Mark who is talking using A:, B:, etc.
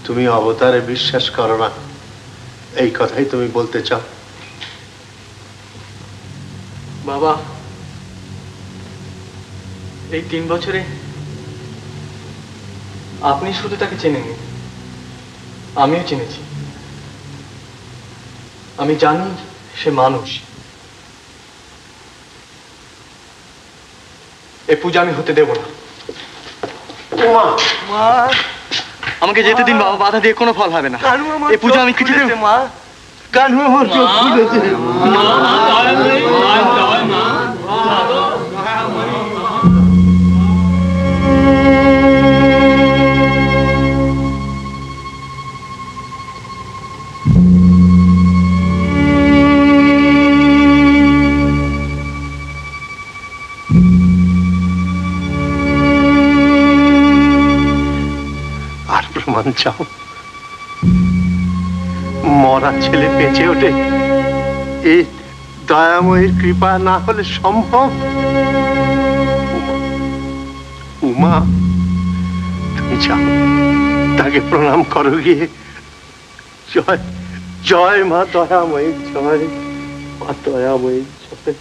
A: তুমি অবতারে বিশ্বাস করো না, এই কথাই তুমি বলতে চাও?
B: বাবা, এই 3 বছরে আপনি শুধু তাকে চেনেননি, আমিও চিনেছি। আমি জানি সে মানুষ। এই পূজা আমি হতে দেব না। আমাকে যেতে দিন বাবা, বাধা দিয়ে কোনো ফল হবে না। এই পূজা আমি কিছু দেব। মা কানু আমার চোখ খুলেছে। চাও মরা ছেলে বেঁচে ওঠে, এই দয়াময়ের কৃপা না হলে সম্ভব? উমা, তুমি যাও, তাকে প্রণাম করো গিয়ে। জয় জয় মা দয়াময়ী, জয় মা দয়াময়ী, জয়।